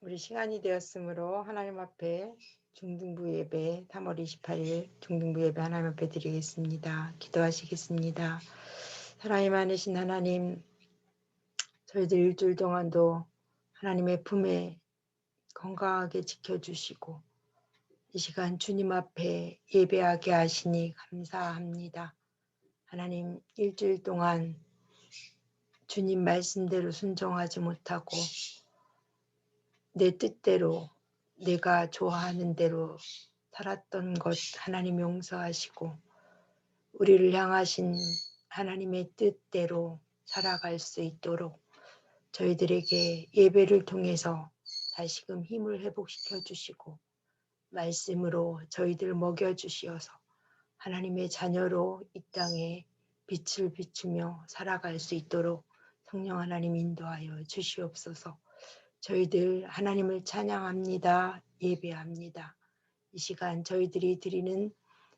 우리 시간이 되었으므로 하나님 앞에 중등부 예배 3월 28일 중등부 예배 하나님 앞에 드리겠습니다. 기도하시겠습니다. 사랑이 많으신 하나님, 저희들 일주일 동안도 하나님의 품에 건강하게 지켜주시고 이 시간 주님 앞에 예배하게 하시니 감사합니다. 하나님, 일주일 동안 주님 말씀대로 순종하지 못하고 내 뜻대로 내가 좋아하는 대로 살았던 것 하나님 용서하시고 우리를 향하신 하나님의 뜻대로 살아갈 수 있도록 저희들에게 예배를 통해서 다시금 힘을 회복시켜 주시고 말씀으로 저희들 먹여주시어서 하나님의 자녀로 이 땅에 빛을 비추며 살아갈 수 있도록 성령 하나님 인도하여 주시옵소서. 저희들 하나님을 찬양합니다. 예배합니다. 이 시간 저희들이 드리는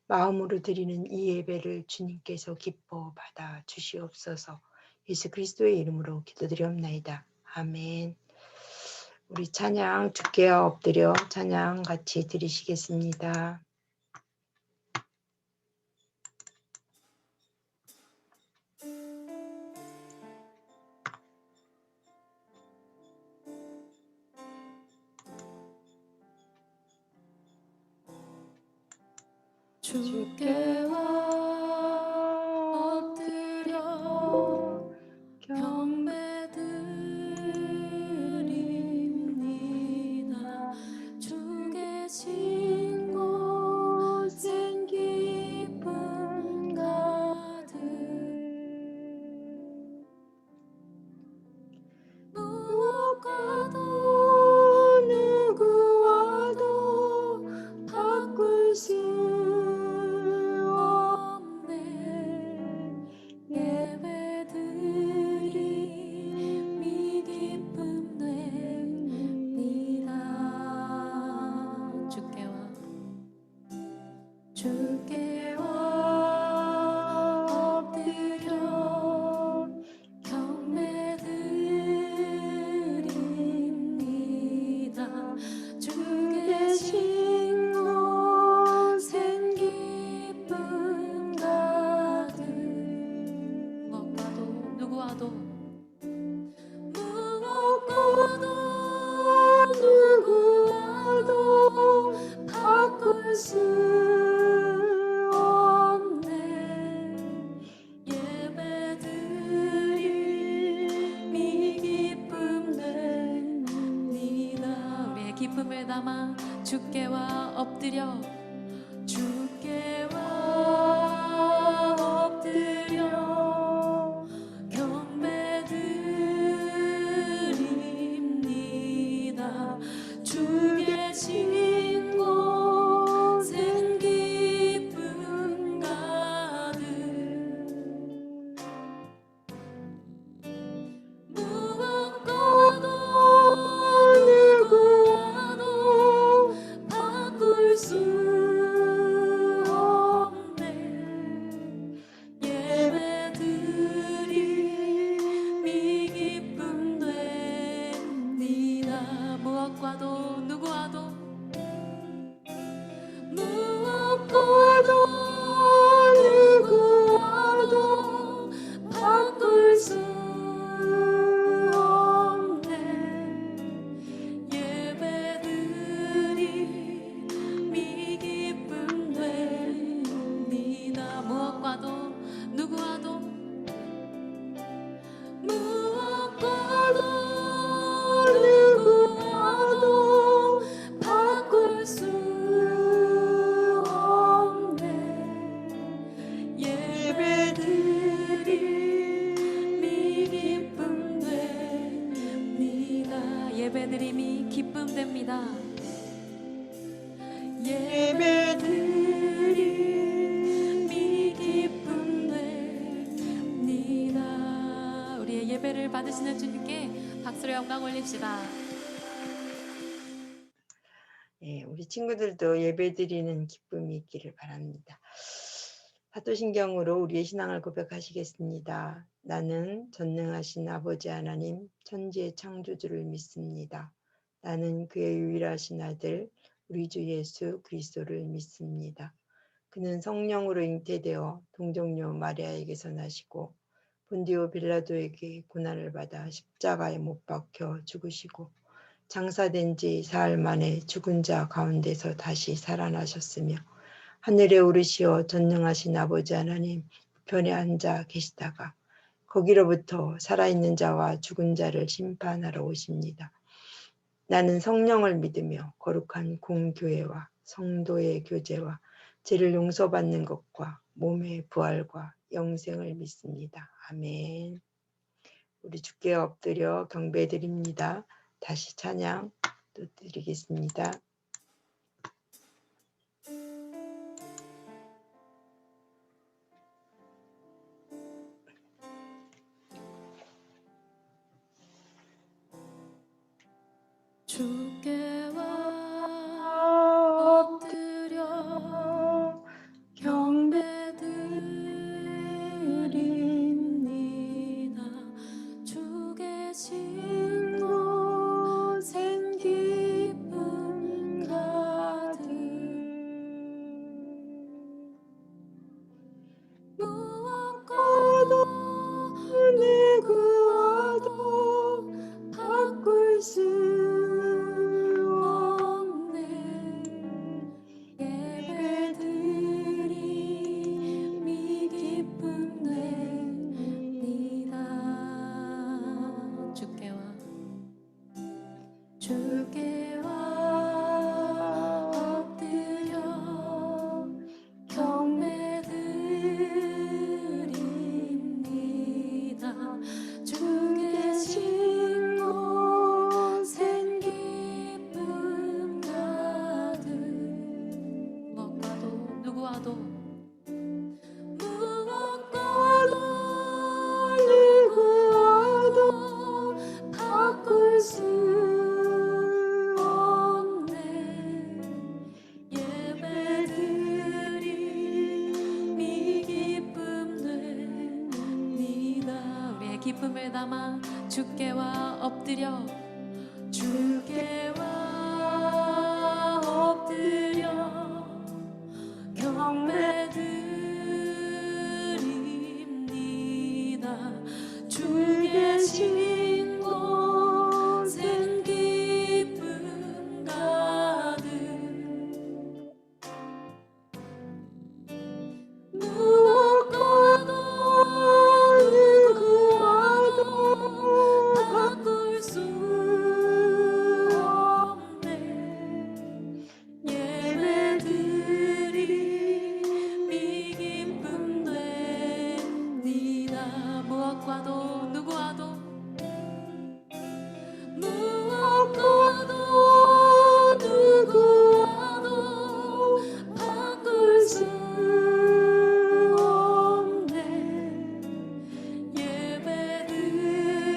마음으로 드리는 이 예배를 주님께서 기뻐 받아 주시옵소서. 예수 그리스도의 이름으로 기도드리옵나이다. 아멘. 우리 찬양 주께 엎드려 찬양 같이 드리시겠습니다. 주께 엎드려 경배드립니다. 주 계신 곳엔 기쁨 가득 무엇과도 누구와도 바꿀 수 없네. 예배드림이 기쁨 됩니다. 주께 엎드려 경배드립니다. 주 계신 곳엔 기쁨 가득 무엇과도 누구와도 바꿀 수 없네. 예배드림이 기쁨 됩니다. 우리의 기쁨을 담아 주께와 엎드려 경배드립니다. 주 계신 곳엔 기쁨 가득 무엇과도 누구와도 바꿀 수 없네. 예배드림이 기쁨 됩니다. 무엇과도 누구와도 바꿀 수 없네. 예배드림이 기쁨 됩니다. 무엇과도 누구와도 바꿀 수 없네. 예배드림이 기쁨 됩니다. 예배드림이 기쁨 됩니다. 예배드림이 기쁨 됩니다. 우리의 예배를 받으시는 주님께 박수로 영광 올립시다. 우리 친구들도 예배드리는 기쁨이 있기를 바랍니다. 사도신경으로 우리의 신앙을 고백하시겠습니다. 나는 전능하신 아버지 하나님 천지의 창조주를 믿습니다. 나는 그의 유일하신 아들 우리 주 예수 그리스도를 믿습니다. 그는 성령으로 잉태되어 동정녀 마리아에게서 나시고 본디오 빌라도에게 고난을 받아 십자가에 못 박혀 죽으시고 장사된 지 사흘 만에 죽은 자 가운데서 다시 살아나셨으며 하늘에 오르시어 전능하신 아버지 하나님 우편에 앉아 계시다가 거기로부터 살아있는 자와 죽은 자를 심판하러 오십니다. 나는 성령을 믿으며 거룩한 공교회와 성도의 교제와 죄를 용서받는 것과 몸의 부활과 영생을 믿습니다. 아멘. 우리 주께 엎드려 경배드립니다. 다시 찬양 또 드리겠습니다. 주께 와 엎드려 경배드립니다. 주 계신 곳엔 기쁨 가득 무엇과도 누구와도 바꿀 수 없네. 예배드림이 기쁨 됩니다. 주께 와 엎드려 경배드립니다. 주 계신 곳엔 기쁨 가득 무엇과도 누구와도 바꿀 수 없네. 예배드림이 기쁨 됩니다. 우리의 기쁨을 담아 주께 와 엎드려 주께 와 엎드려 경배드립니다. 주 계신 곳엔 기쁨 가득 무엇과도 누구와도 바꿀 수 없네. 예배드림이 기쁨 됩니다. 무엇과도 누구와도 바꿀 수 없네.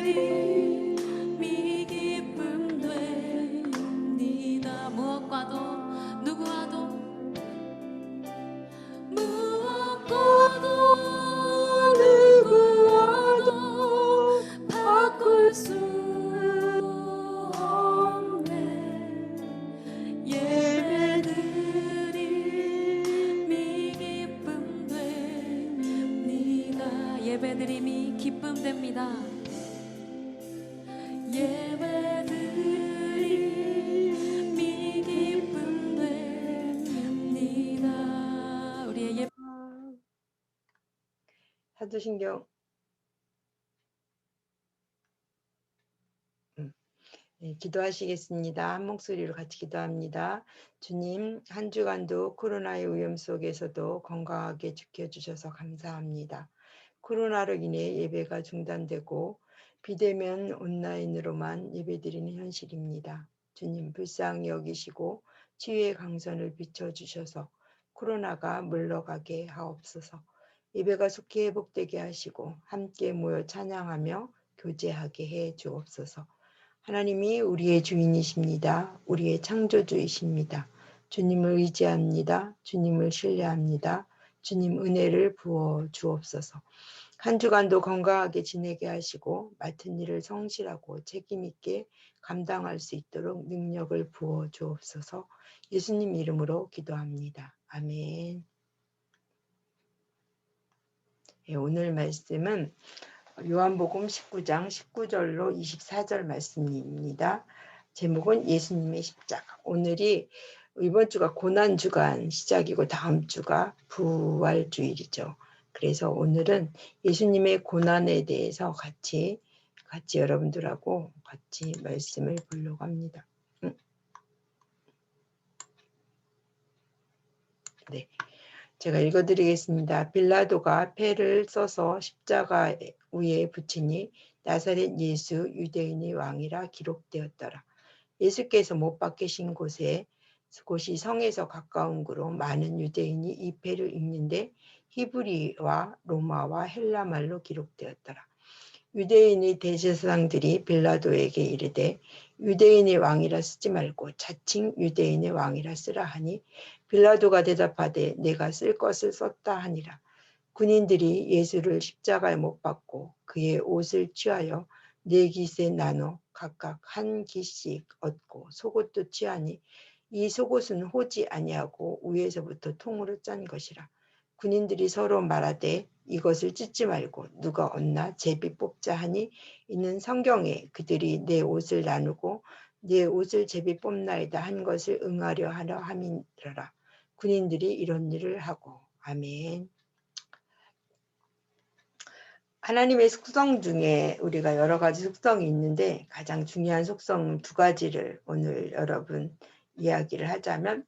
예배드림이 기쁨 됩니다. 무엇과도 누구와도 바꿀 수 없네. 예배드림이 기쁨 됩니다. 예배드림이 기쁨 됩니다. 예배드림이 기쁨 됩니다. 우리의 예배 사도신경 네, 기도하시겠습니다. 한 목소리로 같이 기도합니다. 주님, 한 주간도 코로나의 위험 속에서도 건강하게 지켜주셔서 감사합니다. 코로나로 인해 예배가 중단되고 비대면 온라인으로만 예배드리는 현실입니다. 주님, 불쌍히 여기시고 치유의 강선을 비춰주셔서 코로나가 물러가게 하옵소서. 예배가 속히 회복되게 하시고 함께 모여 찬양하며 교제하게 해 주옵소서. 하나님이 우리의 주인이십니다. 우리의 창조주이십니다. 주님을 의지합니다. 주님을 신뢰합니다. 주님 은혜를 부어 주옵소서. 한 주간도 건강하게 지내게 하시고 맡은 일을 성실하고 책임 있게 감당할 수 있도록 능력을 부어 주옵소서. 예수님 이름으로 기도합니다. 아멘. 예, 오늘 말씀은 요한복음 19장 19절로 24절 말씀입니다. 제목은 예수님의 십자가. 오늘이 이번 주가 고난주간 시작이고 다음 주가 부활주일이죠. 그래서 오늘은 예수님의 고난에 대해서 같이 여러분들하고 같이 말씀을 보려고 합니다. 네. 제가 읽어드리겠습니다. 빌라도가 패를 써서 십자가 위에 붙이니 나사렛 예수 유대인의 왕이라 기록되었더라. 예수께서 못 박히신 곳이 성에서 가까운 곳으로 많은 유대인이 이 패를 읽는데 히브리와 로마와 헬라말로 기록되었더라. 유대인의 대제사장들이 빌라도에게 이르되 유대인의 왕이라 쓰지 말고 자칭 유대인의 왕이라 쓰라 하니 빌라도가 대답하되 내가 쓸 것을 썼다 하니라. 군인들이 예수를 십자가에 못 박고 그의 옷을 취하여 네 깃에 나눠 각각 한 깃씩 얻고 속옷도 취하니 이 속옷은 호지 아니하고 위에서부터 통으로 짠 것이라. 군인들이 서로 말하되 이것을 찢지 말고 누가 얻나 제비 뽑자 하니 이는 성경에 그들이 내 옷을 나누고 내 옷을 제비 뽑나이다 한 것을 응하려 하려 함이라. 군인들이 이런 일을 하고. 아멘. 하나님의 속성 중에 우리가 여러 가지 속성이 있는데 가장 중요한 속성 두 가지를 오늘 여러분 이야기를 하자면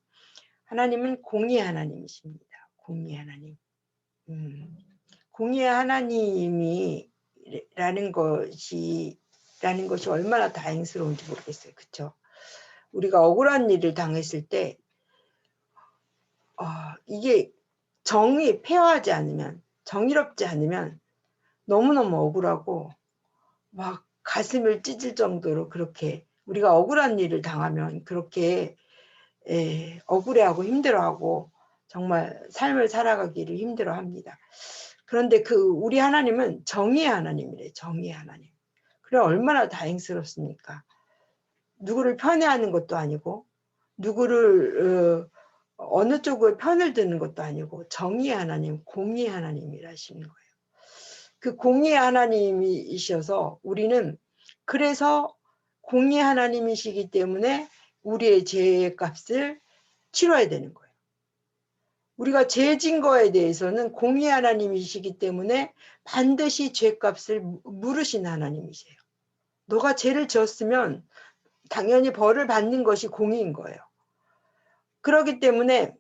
하나님은 공의 하나님이십니다. 공의 하나님. 공의 하나님이라는 것이 얼마나 다행스러운지 모르겠어요. 그렇죠? 우리가 억울한 일을 당했을 때 이게 정이 폐허하지 않으면 정의롭지 않으면 너무너무 억울하고 막 가슴을 찢을 정도로 그렇게 우리가 억울한 일을 당하면 그렇게 억울해하고 힘들어하고 정말 삶을 살아가기를 힘들어합니다. 그런데 우리 하나님은 정의의 하나님이래. 정의의 하나님. 그래 얼마나 다행스럽습니까? 누구를 편애하는 것도 아니고 누구를 어느 쪽을 편을 드는 것도 아니고 정의의 하나님, 공의의 하나님이라시는 거예요. 그 공의의 하나님이셔서 우리는 그래서 공의의 하나님이시기 때문에 우리의 죄의 값을 치러야 되는 거예요. 우리가 죄 진 거에 대해서는 공의 하나님이시기 때문에 반드시 죄값을 물으신 하나님이세요. 너가 죄를 지었으면 당연히 벌을 받는 것이 공의인 거예요. 그렇기 때문에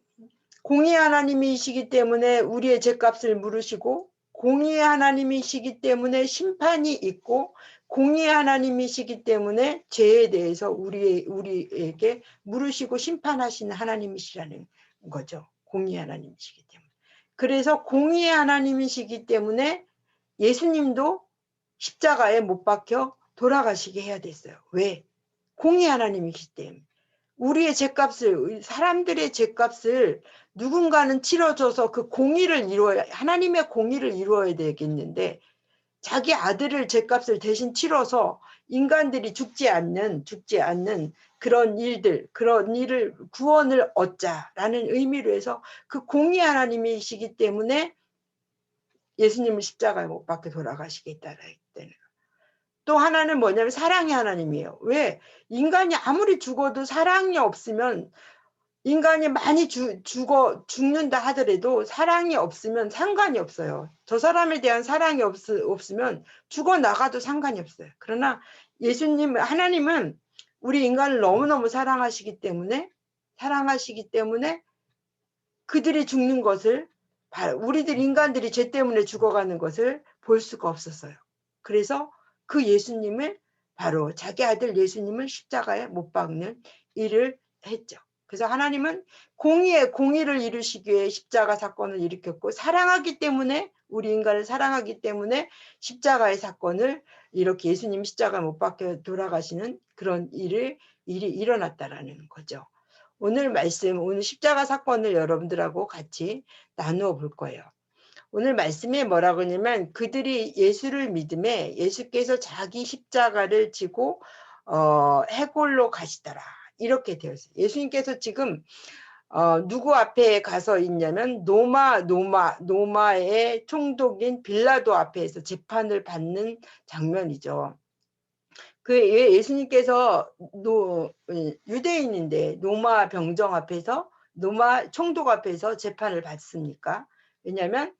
공의 하나님이시기 때문에 우리의 죄값을 물으시고 공의 하나님이시기 때문에 심판이 있고 공의 하나님이시기 때문에 죄에 대해서 우리에게 물으시고 심판하시는 하나님이시라는 거죠. 공의 하나님이시기 때문에. 그래서 공의 하나님이시기 때문에 예수님도 십자가에 못 박혀 돌아가시게 해야 됐어요. 왜? 공의 하나님이시기 때문에. 우리의 죄값을, 사람들의 죄값을 누군가는 치러줘서 그 공의를 하나님의 공의를 이루어야 되겠는데 자기 아들을 죄값을 대신 치러서 인간들이 죽지 않는 그런 일을 구원을 얻자라는 의미로 해서 그 공의 하나님이시기 때문에 예수님을 십자가에 못 박혀 돌아가시겠다라 했대요. 또 하나는 뭐냐면 사랑의 하나님이에요. 왜? 인간이 아무리 죽어도 사랑이 없으면 인간이 많이 죽는다 하더라도 사랑이 없으면 상관이 없어요. 저 사람에 대한 사랑이 없으면 죽어나가도 상관이 없어요. 그러나 하나님은 우리 인간을 너무너무 사랑하시기 때문에 그들이 죽는 것을 우리들 인간들이 죄 때문에 죽어가는 것을 볼 수가 없었어요. 그래서 그 예수님을 바로 자기 아들 예수님을 십자가에 못 박는 일을 했죠. 그래서 하나님은 공의를 이루시기 위해 십자가 사건을 일으켰고 사랑하기 때문에 우리 인간을 사랑하기 때문에 십자가의 사건을 이렇게 예수님 십자가 못 박혀 돌아가시는 그런 일이 일어났다라는 거죠. 오늘 십자가 사건을 여러분들하고 같이 나누어 볼 거예요. 오늘 말씀에 뭐라고 하냐면 그들이 예수를 믿음에 예수께서 자기 십자가를 지고 해골로 가시더라. 이렇게 되어 있어요. 예수님께서 지금 누구 앞에 가서 있냐면 노마의 총독인 빌라도 앞에서 재판을 받는 장면이죠. 예수님께서 유대인인데 노마 병정 앞에서 노마 총독 앞에서 재판을 받습니까? 왜냐면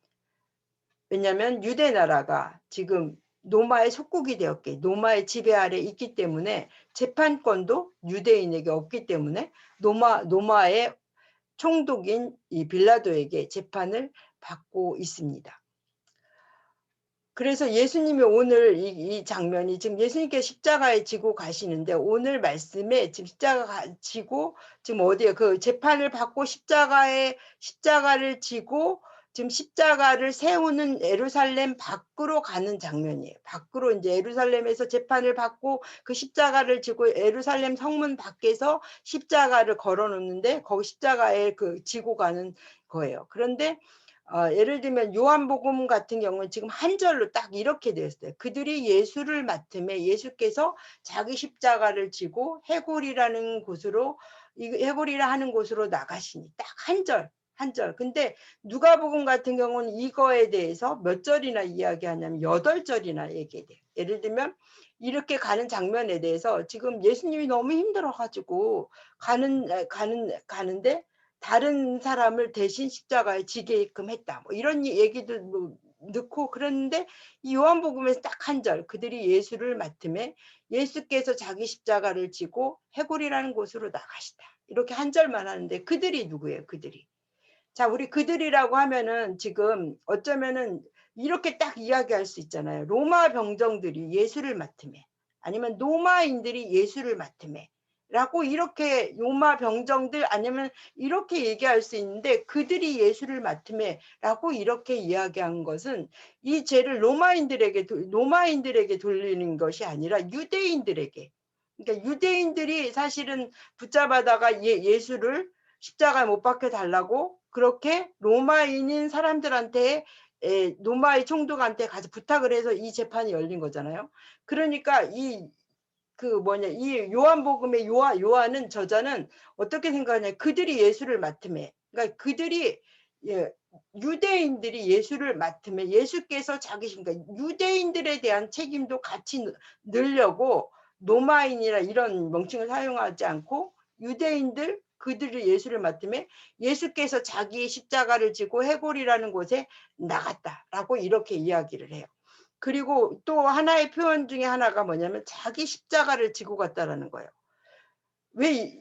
유대 나라가 지금 노마의 속국이 되었기, 노마의 지배 아래 있기 때문에 재판권도 유대인에게 없기 때문에 노마의 총독인 이 빌라도에게 재판을 받고 있습니다. 그래서 예수님이 오늘 이 장면이 지금 예수님께서 십자가에 지고 가시는데 오늘 말씀에 지금 십자가 지고 지금 어디에 그 재판을 받고 십자가를 지고 지금 십자가를 세우는 예루살렘 밖으로 가는 장면이에요. 밖으로 이제 예루살렘에서 재판을 받고 그 십자가를 지고 예루살렘 성문 밖에서 십자가를 걸어 놓는데 거기 십자가에 그 지고 가는 거예요. 그런데 예를 들면 요한복음 같은 경우는 지금 한 절로 딱 이렇게 되어 있어요. 그들이 예수를 맡음에 예수께서 자기 십자가를 지고 해골이라는 곳으로 해골이라 하는 곳으로 나가시니 딱 한 절. 한 절. 근데 누가복음 같은 경우는 이거에 대해서 몇 절이나 이야기하냐면 8절이나 얘기돼요. 예를 들면 이렇게 가는 장면에 대해서 지금 예수님이 너무 힘들어가지고 가는데 다른 사람을 대신 십자가에 지게끔 했다. 뭐 이런 얘기도 뭐 넣고 그랬는데 이 요한복음에서 딱 한 절 그들이 예수를 맡음에 예수께서 자기 십자가를 지고 해골이라는 곳으로 나가시다. 이렇게 한 절만 하는데 그들이 누구예요? 그들이. 자, 우리 그들이라고 하면은 지금 어쩌면은 이렇게 딱 이야기할 수 있잖아요. 로마 병정들이 예수를 맡음에 아니면 노마인들이 예수를 맡음에 라고 이렇게 로마 병정들 아니면 이렇게 얘기할 수 있는데 그들이 예수를 맡음에 라고 이렇게 이야기한 것은 이 죄를 로마인들에게 돌리는 것이 아니라 유대인들에게, 그러니까 유대인들이 사실은 붙잡아다가 예수를 십자가에 못 박혀 달라고 그렇게 로마인인 사람들한테 로마의 총독한테 가서 부탁을 해서 이 재판이 열린 거잖아요. 그러니까 이 요한복음의 요한은 저자는 어떻게 생각하냐. 그들이 예수를 맡음에, 그러니까 그들이 유대인들이 예수를 맡음에 예수께서 그러니까 유대인들에 대한 책임도 같이 넣으려고 로마인이라 이런 명칭을 사용하지 않고 유대인들 그들이 예수를 맡음에 예수께서 자기 십자가를 지고 해골이라는 곳에 나갔다라고 이렇게 이야기를 해요. 그리고 또 하나의 표현 중에 하나가 뭐냐면 자기 십자가를 지고 갔다라는 거예요. 왜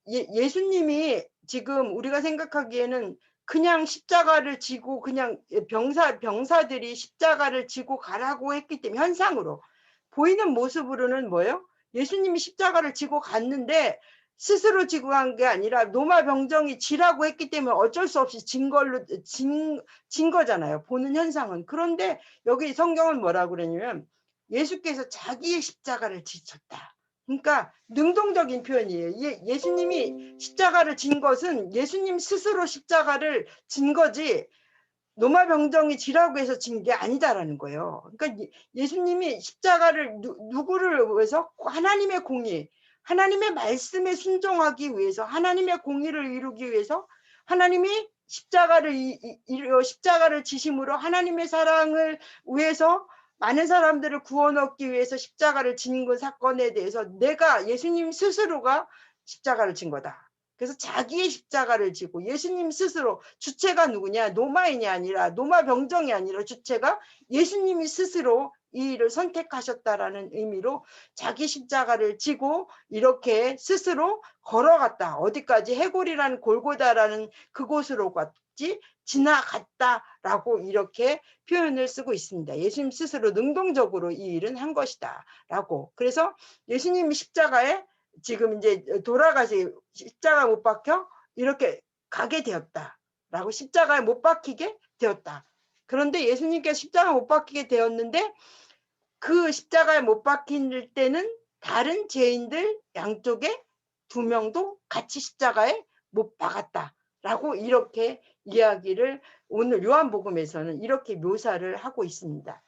예수님이 지금 우리가 생각하기에는 그냥 십자가를 지고 그냥 병사들이 십자가를 지고 가라고 했기 때문에 현상으로 보이는 모습으로는 뭐예요? 예수님이 십자가를 지고 갔는데 스스로 지고 간 게 아니라 로마 병정이 지라고 했기 때문에 어쩔 수 없이 진 거잖아요. 보는 현상은. 그런데 여기 성경은 뭐라고 그러냐면 예수께서 자기의 십자가를 지셨다. 그러니까 능동적인 표현이에요. 예수님이 십자가를 진 것은 예수님 스스로 십자가를 진 거지 로마 병정이 지라고 해서 진 게 아니다라는 거예요. 그러니까 예수님이 십자가를 누구를 위해서? 하나님의 공의, 하나님의 말씀에 순종하기 위해서, 하나님의 공의를 이루기 위해서 하나님이 십자가를 지심으로 하나님의 사랑을 위해서 많은 사람들을 구원 얻기 위해서 십자가를 진 그 사건에 대해서 예수님 스스로가 십자가를 진 거다. 그래서 자기의 십자가를 지고 예수님 스스로, 주체가 누구냐? 노마인이 아니라, 노마 병정이 아니라 주체가 예수님이 스스로 이 일을 선택하셨다라는 의미로 자기 십자가를 지고 이렇게 스스로 걸어갔다. 어디까지? 해골이라는 골고다라는 그곳으로 지나갔다라고 이렇게 표현을 쓰고 있습니다. 예수님 스스로 능동적으로 이 일은 한 것이다 라고. 그래서 예수님이 십자가에 지금 이제 돌아가시 십자가 못 박혀 이렇게 가게 되었다 라고, 십자가에 못 박히게 되었다. 그런데 예수님께서 십자가 못 박히게 되었는데 그 십자가에 못 박힐 때는 다른 죄인들 양쪽에 2명도 같이 십자가에 못 박았다 라고 이렇게 이야기를 오늘 요한복음에서는 이렇게 묘사를 하고 있습니다.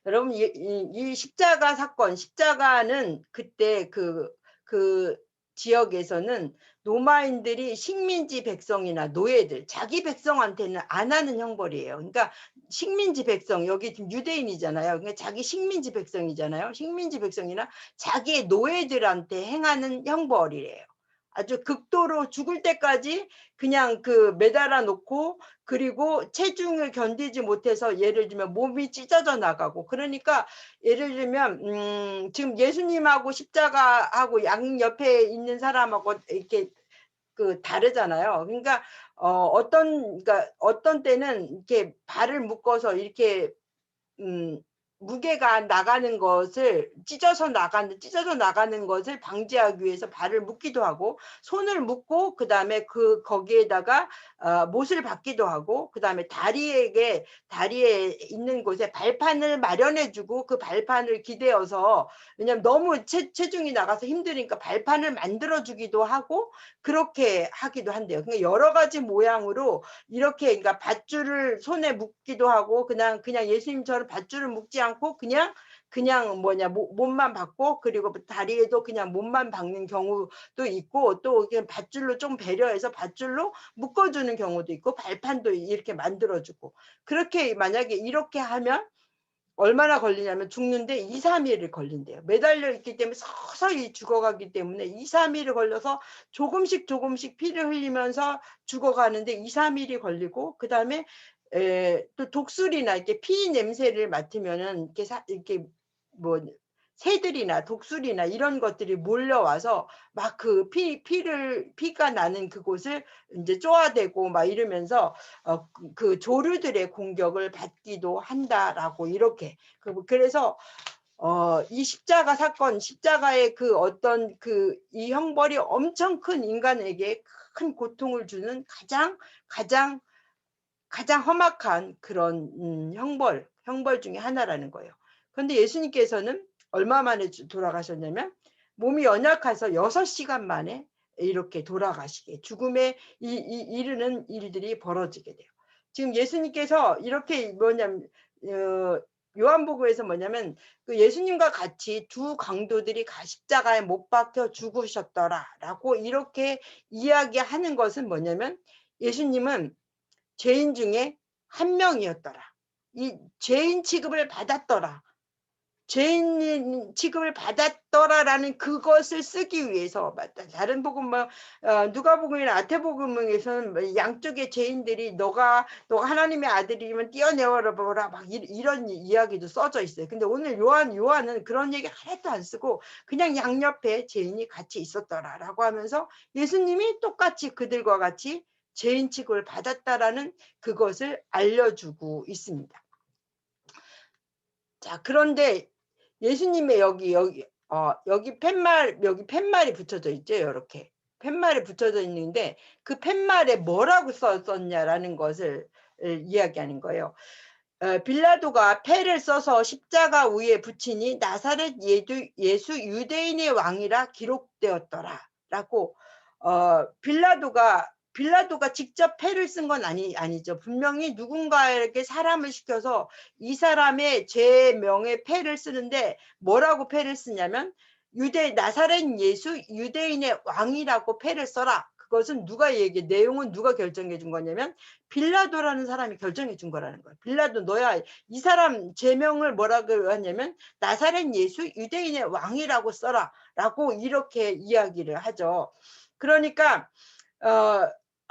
여러분 이 십자가 사건, 십자가는 그때 그 지역에서는 로마인들이 식민지 백성이나 노예들, 자기 백성한테는 안 하는 형벌이에요. 그러니까 식민지 백성, 여기 지금 유대인이잖아요. 그러니까 자기 식민지 백성이잖아요. 식민지 백성이나 자기의 노예들한테 행하는 형벌이래요. 아주 극도로 죽을 때까지 그냥 매달아 놓고, 그리고 체중을 견디지 못해서 예를 들면 몸이 찢어져 나가고, 그러니까 예를 들면 지금 예수님하고 십자가하고 양 옆에 있는 사람하고 이렇게 다르잖아요. 그러니까 그러니까 어떤 때는 이렇게 발을 묶어서 이렇게 음 무게가 나가는 것을 찢어져 나가는 것을 방지하기 위해서 발을 묶기도 하고, 손을 묶고 그다음에 거기에다가 못을 박기도 하고, 그다음에 다리에 있는 곳에 발판을 마련해 주고, 그 발판을 기대어서, 왜냐면 너무 체중이 나가서 힘드니까 발판을 만들어 주기도 하고, 그렇게 하기도 한대요. 그러니까 여러 가지 모양으로 이렇게, 그러니까 밧줄을 손에 묶기도 하고, 그냥 예수님처럼 밧줄을 묶지 않고 그냥 못만 박고, 그리고 다리에도 그냥 못만 박는 경우도 있고, 또 그냥 밧줄로 좀 배려해서 밧줄로 묶어주는 경우도 있고, 발판도 이렇게 만들어주고. 그렇게 만약에 이렇게 하면 얼마나 걸리냐면, 죽는데 2, 3일을 걸린대요. 매달려 있기 때문에 서서히 죽어가기 때문에 2, 3일을 걸려서 조금씩 피를 흘리면서 죽어가는데 2, 3일이 걸리고, 그다음에 또 독수리나 이렇게 피 냄새를 맡으면은 이렇게 뭐 새들이나 독수리나 이런 것들이 몰려와서 막 피가 나는 그곳을 이제 쪼아대고 막 이러면서 그 조류들의 공격을 받기도 한다라고, 이렇게. 그래서 이 십자가 사건, 십자가의 어떤 이 형벌이 엄청 큰, 인간에게 큰 고통을 주는 가장 험악한 그런 형벌 중에 하나라는 거예요. 그런데 예수님께서는 얼마 만에 돌아가셨냐면, 몸이 연약해서 6시간 만에 이렇게 돌아가시게, 죽음에 이르는 일들이 벌어지게 돼요. 지금 예수님께서 이렇게 요한복음에서 뭐냐면, 예수님과 같이 두 강도들이 십자가에 못 박혀 죽으셨더라라고 이렇게 이야기하는 것은 뭐냐면, 예수님은 죄인 중에 한 명이었더라. 이 죄인 취급을 받았더라. 죄인 취급을 받았더라라는 그것을 쓰기 위해서, 다른 복음 누가복음이나 마태복음에서는 양쪽의 죄인들이 너가 하나님의 아들이면 떼어내어라 보라, 막 이런 이야기도 써져 있어요. 근데 오늘 요한은 그런 얘기 하나도 안 쓰고 그냥 양옆에 죄인이 같이 있었더라라고 하면서, 예수님이 똑같이 그들과 같이 죄인 취급을 받았다라는 그것을 알려주고 있습니다. 자, 그런데 예수님의 여기 팻말이 붙여져 있죠. 이렇게 팻말이 붙여져 있는데, 그 팻말에 뭐라고 썼냐라는 것을 이야기하는 거예요. 빌라도가 패를 써서 십자가 위에 붙이니 나사렛 예수 유대인의 왕이라 기록되었더라라고. 빌라도가 직접 패를 쓴 건 아니죠. 분명히 누군가에게 사람을 시켜서 이 사람의 죄명에 패를 쓰는데, 뭐라고 패를 쓰냐면, 나사렛 예수 유대인의 왕이라고 패를 써라. 그것은 내용은 누가 결정해 준 거냐면, 빌라도라는 사람이 결정해 준 거라는 거예요. 빌라도, 너야 이 사람 제명을 뭐라고 하냐면 나사렛 예수 유대인의 왕이라고 써라 라고 이렇게 이야기를 하죠. 그러니까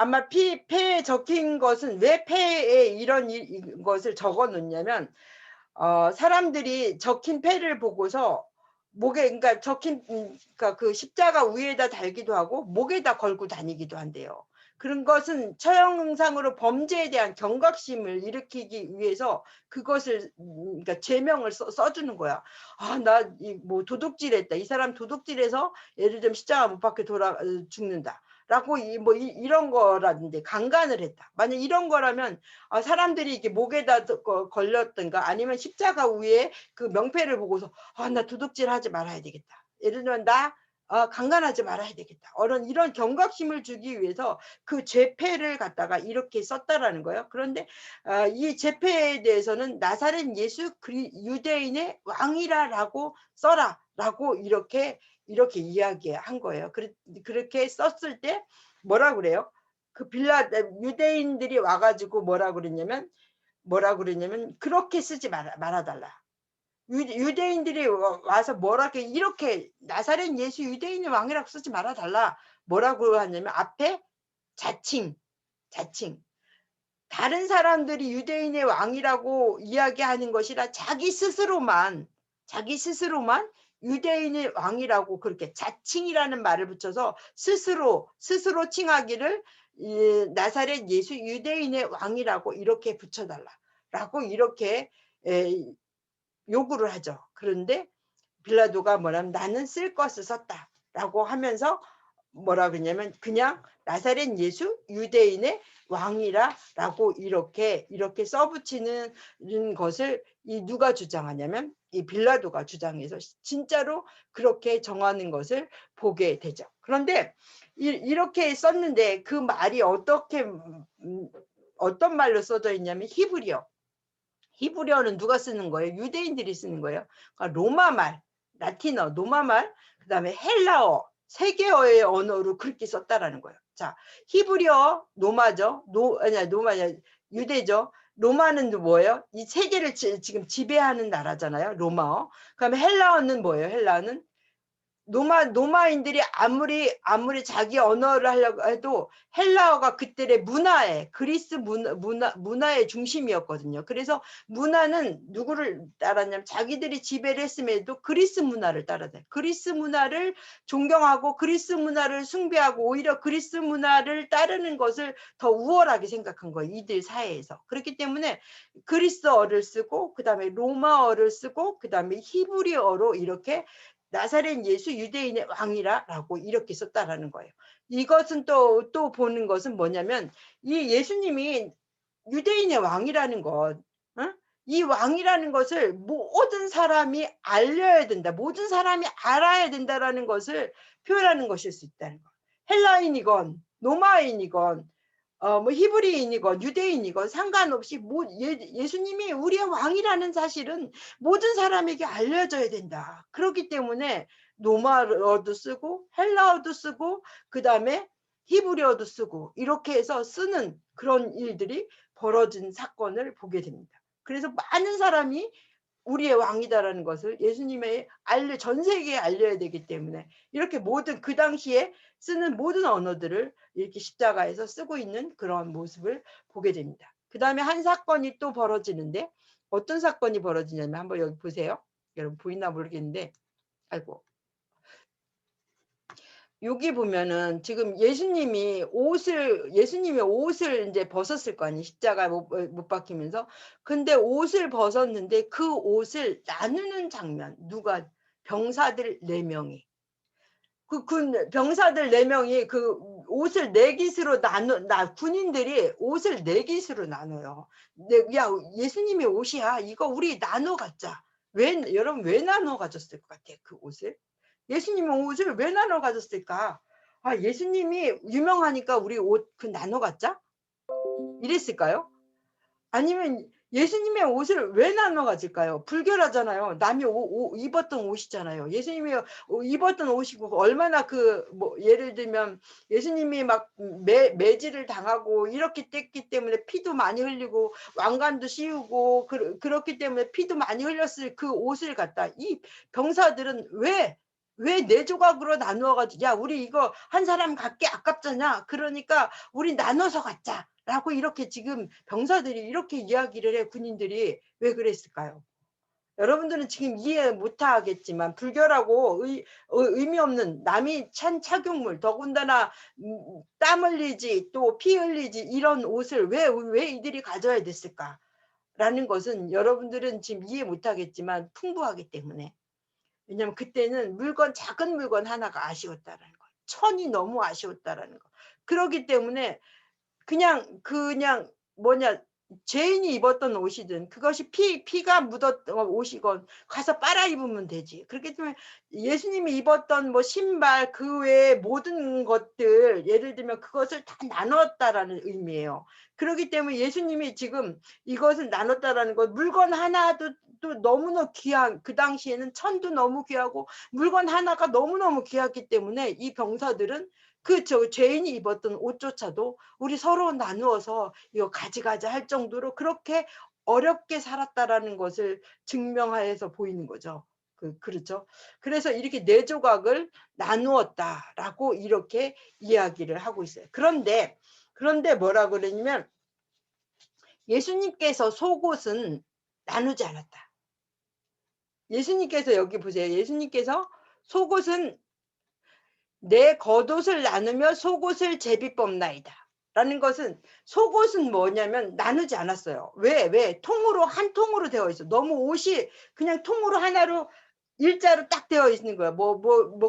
아마 폐에 적힌 것은, 왜 폐에 이런 것을 적어 놓냐면, 사람들이 적힌 폐를 보고서 그러니까 그러니까 그 십자가 위에다 달기도 하고 목에다 걸고 다니기도 한대요. 그런 것은 처형상으로 범죄에 대한 경각심을 일으키기 위해서 그것을 그러니까 제명을 써주는 거야. 나 도둑질했다. 이 사람 도둑질해서 예를 들면 십자가 못 박혀 죽는다. 라고 이런 거라든지 강간을 했다. 만약 이런 거라면 사람들이 이렇게 목에다 걸렸든가, 아니면 십자가 위에 그 명패를 보고서 나 도둑질 하지 말아야 되겠다. 예를 들면 강간하지 말아야 되겠다. 이런 경각심을 주기 위해서 그 죄패를 갖다가 이렇게 썼다라는 거예요. 그런데 이 죄패에 대해서는 나사렛 예수 유대인의 왕이라라고 써라라고 이렇게 이야기한 거예요. 그렇게 썼을 때 뭐라 그래요? 그 유대인들이 와가지고 뭐라 그랬냐면 그렇게 쓰지 말아달라. 유대인들이 와서 이렇게 나사렛 예수 유대인의 왕이라고 쓰지 말아달라. 뭐라고 하냐면 앞에 자칭. 다른 사람들이 유대인의 왕이라고 이야기하는 것이라 자기 스스로만 유대인의 왕이라고 그렇게 자칭이라는 말을 붙여서 스스로 칭하기를 나사렛 예수 유대인의 왕이라고 이렇게 붙여달라라고 이렇게 요구를 하죠. 그런데 빌라도가 뭐라면 나는 쓸 것을 썼다라고 하면서 뭐라 그러냐면 그냥 나사렛 예수 유대인의 왕이라라고 이렇게 써붙이는 것을 누가 주장하냐면 이 빌라도가 주장해서 진짜로 그렇게 정하는 것을 보게 되죠. 그런데 이렇게 썼는데 그 말이 어떤 말로 써져 있냐면 히브리어는 누가 쓰는 거예요? 유대인들이 쓰는 거예요. 그러니까 로마말, 라틴어, 로마말, 그 다음에 헬라어, 세 개의 언어로 그렇게 썼다라는 거예요. 자, 히브리어 노마죠. 유대죠. 로마는 뭐예요? 이 세계를 지금 지배하는 나라잖아요. 로마어. 그다음에 헬라어는 뭐예요? 헬라어는 노마인들이 아무리 자기 언어를 하려고 해도 헬라어가 그때의 그리스 문화의 중심이었거든요. 그래서 문화는 누구를 따랐냐면 자기들이 지배를 했음에도 그리스 문화를 따라다. 그리스 문화를 존경하고 그리스 문화를 숭배하고 오히려 그리스 문화를 따르는 것을 더 우월하게 생각한 거예요. 이들 사회에서. 그렇기 때문에 그리스어를 쓰고 그다음에 로마어를 쓰고 그다음에 히브리어로 이렇게 나사렛 예수 유대인의 왕이라라고 이렇게 썼다라는 거예요. 이것은 또 보는 것은 뭐냐면 이 예수님이 유대인의 왕이라는 것, 이 왕이라는 것을 모든 사람이 알려야 된다. 모든 사람이 알아야 된다라는 것을 표현하는 것일 수 있다는 거. 헬라인이건 노마인이건 히브리인이건 유대인이건 상관없이 예수님이 우리의 왕이라는 사실은 모든 사람에게 알려져야 된다. 그렇기 때문에 로마어도 쓰고 헬라어도 쓰고 그 다음에 히브리어도 쓰고 이렇게 해서 쓰는 그런 일들이 벌어진 사건을 보게 됩니다. 그래서 많은 사람이 우리의 왕이다라는 것을 예수님의 전 세계에 알려야 되기 때문에 이렇게 그 당시에 쓰는 모든 언어들을 이렇게 십자가에서 쓰고 있는 그런 모습을 보게 됩니다. 그 다음에 한 사건이 또 벌어지는데 어떤 사건이 벌어지냐면 한번 여기 보세요. 여러분 보이나 모르겠는데 아이고 여기 보면은 지금 예수님이 옷을 이제 벗었을 거 아니에요. 십자가 못 박히면서. 근데 옷을 벗었는데 그 옷을 나누는 장면. 병사들 4명이. 그 병사들 4명이 그 옷을 4깃으로 군인들이 옷을 4깃으로 나눠요. 야, 예수님의 옷이야. 이거 우리 나눠 갖자. 여러분 왜 나눠 가졌을 것 같아요? 그 옷을? 예수님의 옷을 왜 나눠 가졌을까? 예수님이 유명하니까 우리 옷 나눠 갖자? 이랬을까요? 아니면 예수님의 옷을 왜 나눠 가질까요? 불결하잖아요. 남이 입었던 옷이잖아요. 예수님이 입었던 옷이고 얼마나 예를 들면 예수님이 막 매질을 당하고 이렇게 뗐기 때문에 피도 많이 흘리고 왕관도 씌우고 그렇기 때문에 피도 많이 흘렸을 그 옷을 갖다 이 병사들은 왜 4조각으로 나누어 가지고 야 우리 이거 한 사람 갖기 아깝잖아. 그러니까 우리 나눠서 갖자. 라고 이렇게 지금 병사들이 이렇게 이야기를 해. 군인들이 왜 그랬을까요? 여러분들은 지금 이해 못하겠지만 불결하고 의미 없는 남이 찬 착용물 더군다나 땀 흘리지 또 피 흘리지 이런 옷을 왜 이들이 가져야 됐을까? 라는 것은 여러분들은 지금 이해 못하겠지만 풍부하기 때문에 왜냐하면 그때는 작은 물건 하나가 아쉬웠다는 거 천이 너무 아쉬웠다라는 거 그렇기 때문에 그냥 죄인이 입었던 옷이든 그것이 피가 묻었던 옷이건 가서 빨아 입으면 되지. 그렇기 때문에 예수님이 입었던 뭐 신발 그 외에 모든 것들 예를 들면 그것을 다 나눴다라는 의미예요. 그렇기 때문에 예수님이 지금 이것을 나눴다라는 것 물건 하나도 또 너무나 귀한 그 당시에는 천도 너무 귀하고 물건 하나가 너무너무 귀했기 때문에 이 병사들은 그 죄인이 입었던 옷조차도 우리 서로 나누어서 이거 가지가지 할 정도로 그렇게 어렵게 살았다라는 것을 증명하여서 보이는 거죠. 그렇죠. 그래서 이렇게 네 조각을 나누었다라고 이렇게 이야기를 하고 있어요. 그런데 뭐라 그러냐면 예수님께서 속옷은 나누지 않았다. 예수님께서 여기 보세요. 예수님께서 속옷은 내 겉옷을 나누며 속옷을 제비 뽑나이다. 라는 것은 속옷은 뭐냐면 나누지 않았어요. 왜? 통으로 한 통으로 되어 있어. 너무 옷이 그냥 통으로 하나로 일자로 딱 되어 있는 거야. 뭐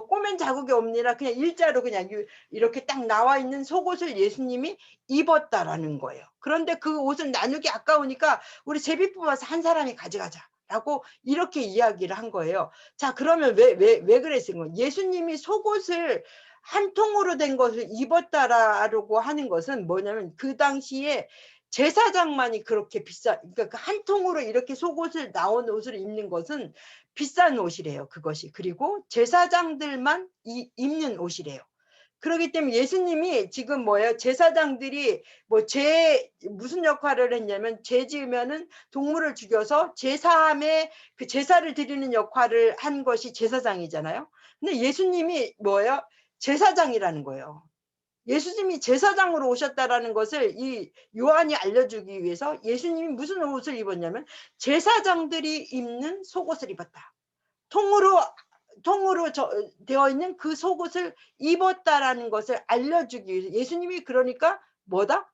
꼬맨 자국이 없느라 그냥 일자로 그냥 이렇게 딱 나와 있는 속옷을 예수님이 입었다라는 거예요. 그런데 그 옷을 나누기 아까우니까 우리 제비 뽑아서 한 사람이 가져가자. 라고 이렇게 이야기를 한 거예요. 자, 그러면 왜 그랬을까요? 예수님이 속옷을 한 통으로 된 것을 입었다라고 하는 것은 뭐냐면 그 당시에 제사장만이 그렇게 그러니까 한 통으로 이렇게 속옷을 나온 옷을 입는 것은 비싼 옷이래요. 그것이. 그리고 제사장들만 입는 옷이래요. 그렇기 때문에 예수님이 지금 뭐예요? 제사장들이 무슨 역할을 했냐면 죄 지으면은 동물을 죽여서 제사함에 그 제사를 드리는 역할을 한 것이 제사장이잖아요. 근데 예수님이 뭐예요? 제사장이라는 거예요. 예수님이 제사장으로 오셨다라는 것을 이 요한이 알려주기 위해서 예수님이 무슨 옷을 입었냐면 제사장들이 입는 속옷을 입었다. 통으로 되어 있는 그 속옷을 입었다라는 것을 알려주기 위해서 예수님이 그러니까 뭐다?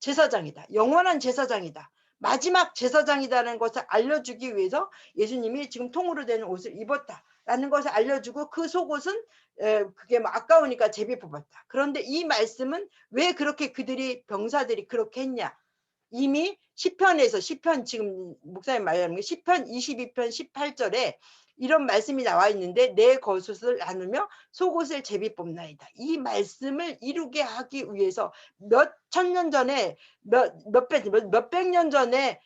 제사장이다. 영원한 제사장이다. 마지막 제사장이다라는 것을 알려주기 위해서 예수님이 지금 통으로 된 옷을 입었다라는 것을 알려주고 그 속옷은 그게 뭐 아까우니까 제비 뽑았다. 그런데 이 말씀은 왜 그렇게 병사들이 그렇게 했냐? 이미 시편 지금 목사님 말하는 게 시편 22편 18절에 이런 말씀이 나와 있는데 내 겉옷을 나누며 속옷을 제비 뽑나이다. 이 말씀을 이루게 하기 위해서 몇 천 년 전에 몇백 년 전에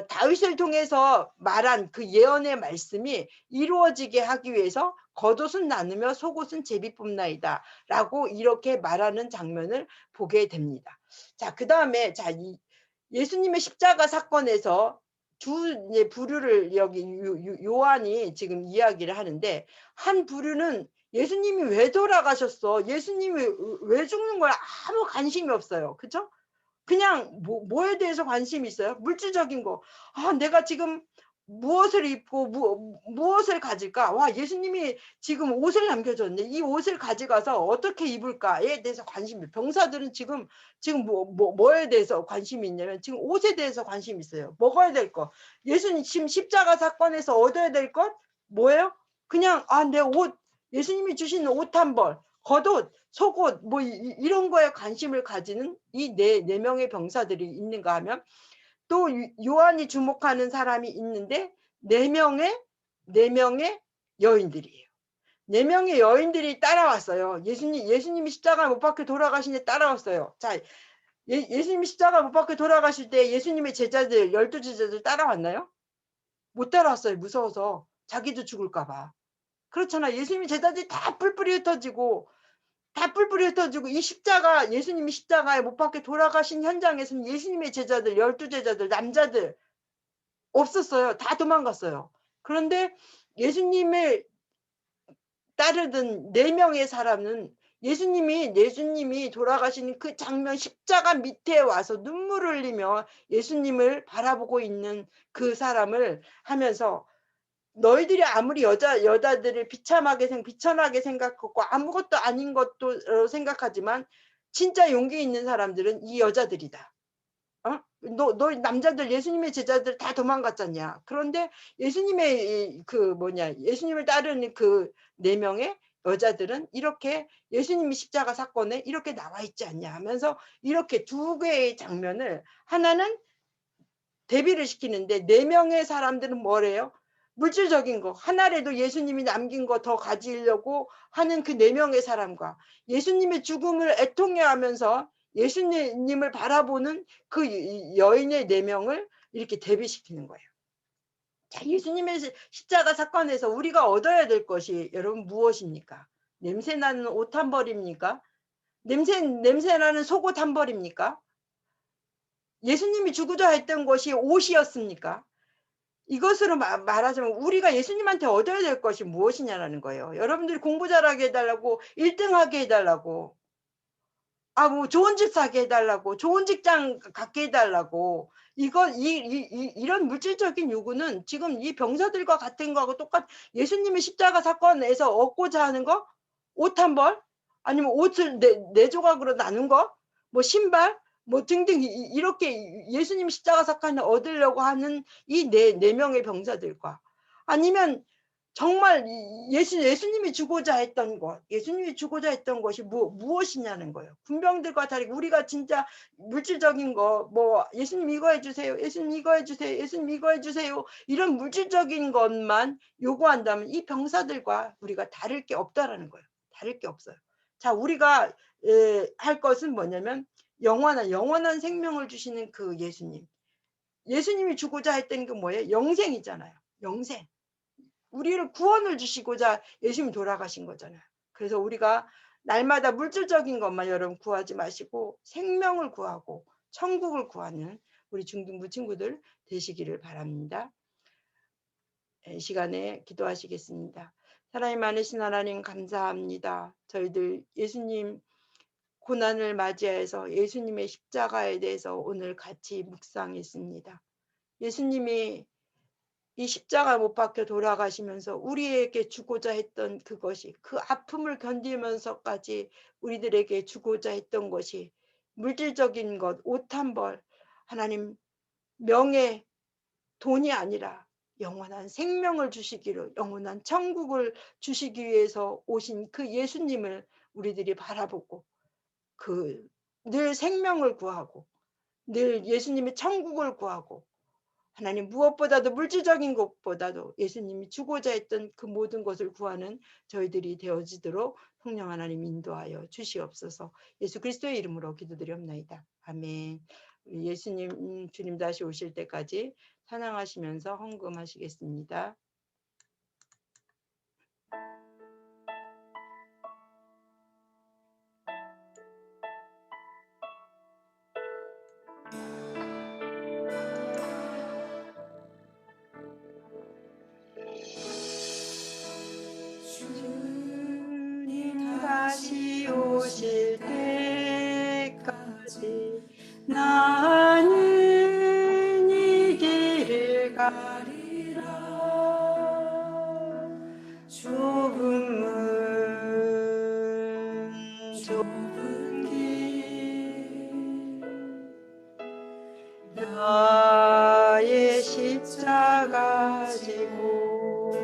다윗을 통해서 말한 그 예언의 말씀이 이루어지게 하기 위해서 겉옷은 나누며 속옷은 제비 뽑나이다 라고 이렇게 말하는 장면을 보게 됩니다. 자, 그 다음에 예수님의 십자가 사건에서 두 부류를 여기 요한이 지금 이야기를 하는데 한 부류는 예수님이 왜 돌아가셨어? 예수님이 왜 죽는 거야? 아무 관심이 없어요. 그죠? 그냥 뭐에 대해서 관심이 있어요? 물질적인 거. 아, 내가 지금 무엇을 입고 무엇을 가질까? 와, 예수님이 지금 옷을 남겨줬는데 이 옷을 가져가서 어떻게 입을까에 대해서 관심이. 병사들은 지금 뭐에 대해서 관심이 있냐면 지금 옷에 대해서 관심이 있어요. 먹어야 될 거. 예수님 지금 십자가 사건에서 얻어야 될 것 뭐예요? 그냥 내 옷, 예수님이 주신 옷 한 벌, 겉옷, 속옷 뭐 이런 거에 관심을 가지는 이 네 명의 병사들이 있는가 하면 또 요한이 주목하는 사람이 있는데 네 명의 여인들이에요. 네 명의 여인들이 따라왔어요. 예수님이 십자가 못 박혀 돌아가신 데 따라왔어요. 자, 예수님이 십자가 못 박혀 돌아가실 때 예수님의 제자들 12제자들 따라왔나요? 못 따라왔어요. 무서워서. 자기도 죽을까 봐. 그렇잖아. 예수님의 제자들이 다 뿔뿔이 흩어지고 예수님이 십자가에 못 박혀 돌아가신 현장에서는 예수님의 제자들 12제자들 남자들 없었어요. 다 도망갔어요. 그런데 예수님을 따르던 4명의 사람은 예수님이 돌아가신 그 장면 십자가 밑에 와서 눈물을 흘리며 예수님을 바라보고 있는 그 사람을 하면서 너희들이 아무리 여자들을 비천하게 생각하고 아무것도 아닌 것도 생각하지만 진짜 용기 있는 사람들은 이 여자들이다. 너 남자들 예수님의 제자들 다 도망갔잖냐. 그런데 예수님을 따르는 그 4명의 여자들은 이렇게 예수님이 십자가 사건에 이렇게 나와 있지 않냐 하면서 이렇게 두 개의 장면을 하나는 대비를 시키는데 4명의 사람들은 뭐래요? 물질적인 거 하나라도 예수님이 남긴 거 더 가지려고 하는 그 4명의 사람과 예수님의 죽음을 애통해하면서 예수님을 바라보는 그 여인의 4명을 이렇게 대비시키는 거예요. 자, 예수님의 십자가 사건에서 우리가 얻어야 될 것이 여러분 무엇입니까? 냄새나는 옷 한 벌입니까? 냄새나는 속옷 한 벌입니까? 예수님이 죽으자 했던 것이 옷이었습니까? 이것으로 말하자면 우리가 예수님한테 얻어야 될 것이 무엇이냐라는 거예요. 여러분들이 공부 잘하게 해달라고 1등하게 해달라고 뭐 좋은 집 사게 해달라고 좋은 직장 갖게 해달라고 이런 물질적인 요구는 지금 이 병사들과 같은 거하고 똑같. 예수님의 십자가 사건에서 얻고자 하는 거 옷 한 벌 아니면 옷을 네 조각으로 나눈 거 뭐 신발 뭐 등등 이렇게 예수님 십자가 사건을 얻으려고 하는 이 네 명의 병사들과 아니면 정말 예수님이 주고자 했던 것, 예수님이 주고자 했던 것이 무엇이냐는 거예요. 군병들과 다르게 우리가 진짜 물질적인 거, 뭐 예수님 이거 해주세요, 예수님 이거 해주세요, 예수님 이거 해주세요 이런 물질적인 것만 요구한다면 이 병사들과 우리가 다를 게 없다라는 거예요. 다를 게 없어요. 자, 우리가 할 것은 뭐냐면 영원한 생명을 주시는 그 예수님. 예수님이 주고자 했던 게 뭐예요? 영생이잖아요. 영생. 우리를 구원을 주시고자 예수님이 돌아가신 거잖아요. 그래서 우리가 날마다 물질적인 것만 여러분 구하지 마시고 생명을 구하고 천국을 구하는 우리 중등부 친구들 되시기를 바랍니다. 이 시간에 기도하시겠습니다. 사랑이 많으신 하나님 감사합니다. 저희들 예수님 고난을 맞이해서 예수님의 십자가에 대해서 오늘 같이 묵상했습니다. 예수님이 이 십자가 못 박혀 돌아가시면서 우리에게 주고자 했던 그것이 그 아픔을 견디면서까지 우리들에게 주고자 했던 것이 물질적인 것, 옷 한 벌, 하나님 명예, 돈이 아니라 영원한 생명을 주시기로 영원한 천국을 주시기 위해서 오신 그 예수님을 우리들이 바라보고 늘 생명을 구하고 늘 예수님의 천국을 구하고 하나님 무엇보다도 물질적인 것보다도 예수님이 주고자 했던 그 모든 것을 구하는 저희들이 되어지도록 성령 하나님 인도하여 주시옵소서. 예수 그리스도의 이름으로 기도드리옵나이다. 아멘. 예수님 주님 다시 오실 때까지 찬양하시면서 헌금하시겠습니다. 주님 다시 오실 때까지 나는 이 길을 가리라. 좁은 문 좁은 길 나의 십자가 지고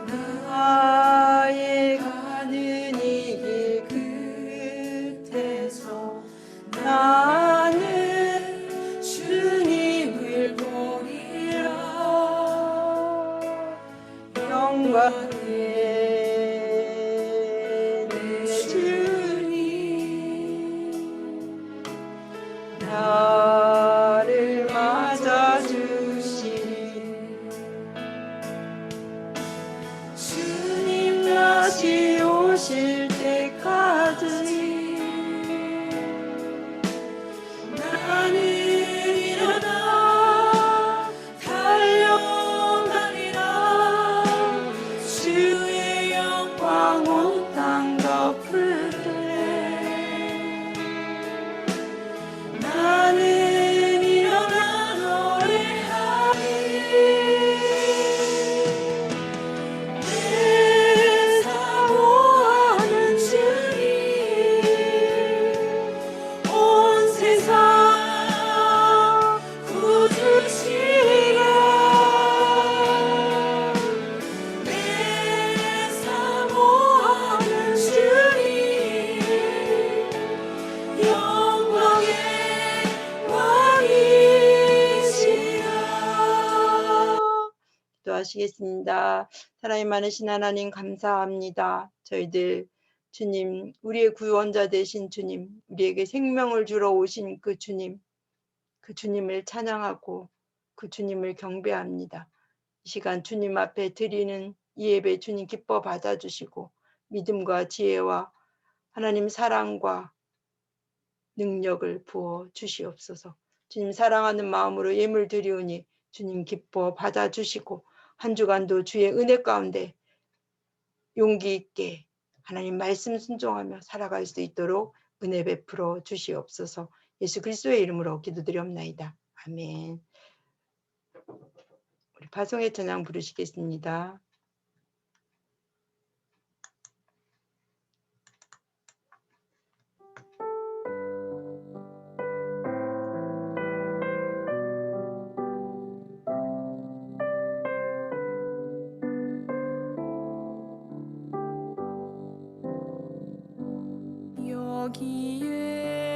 나의 가는 이 길 끝에서 나는 주님을 보리라. 영광의 내 주님 나를 맞아주시니 주님 다시 오실 때까지 나는 일어나 달려가리라. 주 기도하시겠습니다. 사랑이 많으신 하나님 감사합니다. 저희들 주님, 우리의 구원자 되신 주님, 우리에게 생명을 주러 오신 그 주님, 그 주님을 찬양하고 그 주님을 경배합니다. 이 시간 주님 앞에 드리는 이 예배 주님 기뻐 받아주시고 믿음과 지혜와 하나님 사랑과 능력을 부어 주시옵소서. 주님 사랑하는 마음으로 예물 드리오니 주님 기뻐 받아주시고 한 주간도 주의 은혜 가운데 용기 있게 하나님 말씀 순종하며 살아갈 수 있도록 은혜 베풀어 주시옵소서. 예수 그리스도의 이름으로 기도드리옵나이다. 아멘. 우리 파송의 찬양 부르시겠습니다.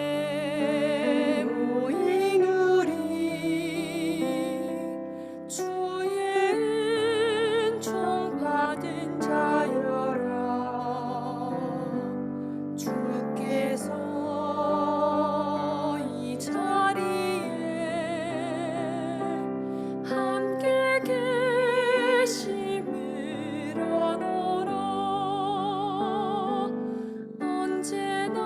여기에 모인 우리 주의 은총 받은 자여라. 주께서 이 자리에 함께 계심을 아노라. 언제나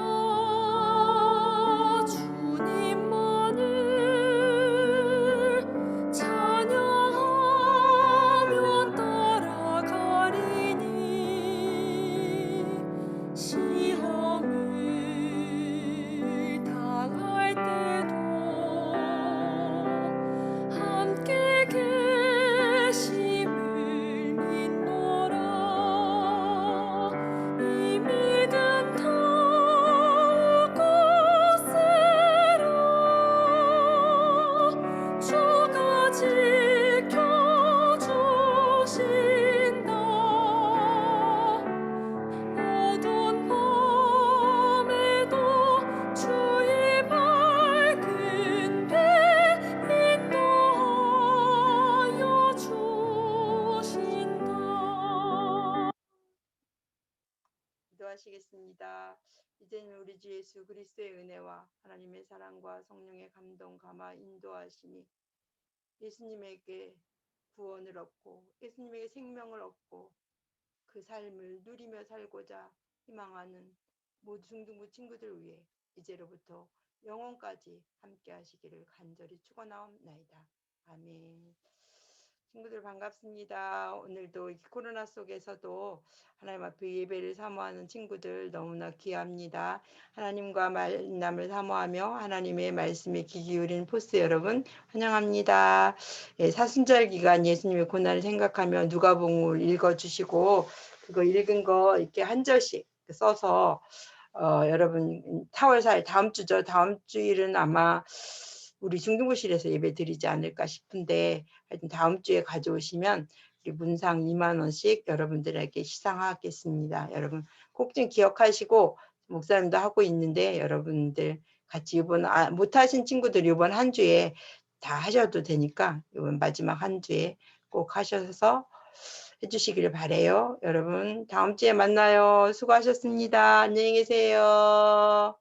주님만을 찬양하며 따라가리니 시험을 당할 때도 함께 계심을 믿노라. 이 믿음 더욱 세라. 주가 지켜주신다. 어두운 밤에도 주의 밝은 배 인도하여 주신다. 기도하시겠습니다. 이제는 우리 주 예수 그리스도의 은혜와 하나님의 사랑과 성령의 감동 감화 인도하시니 예수님에게 구원을 얻고 예수님에게 생명을 얻고 그 삶을 누리며 살고자 희망하는 모두 중등부 친구들 위해 이제로부터 영원까지 함께 하시기를 간절히 축원하옵나이다. 아멘. 친구들 반갑습니다. 오늘도 이 코로나 속에서도 하나님 앞에 예배를 사모하는 친구들 너무나 귀합니다. 하나님과 만남을 사모하며 하나님의 말씀에 귀 기울인 포스 여러분 환영합니다. 사순절 기간 예수님의 고난을 생각하며 누가복음을 읽어주시고 그거 읽은 거 이렇게 한 절씩 써서 여러분 4월 4일 다음 주죠. 다음 주일은 아마 우리 중등부실에서 예배 드리지 않을까 싶은데 하여튼 다음 주에 가져오시면 우리 문상 2만 원씩 여러분들에게 시상하겠습니다. 여러분 꼭 좀 기억하시고 목사님도 하고 있는데 여러분들 같이 이번 못하신 친구들 이번 한 주에 다 하셔도 되니까 이번 마지막 한 주에 꼭 하셔서 해주시기를 바래요. 여러분 다음 주에 만나요. 수고하셨습니다. 안녕히 계세요.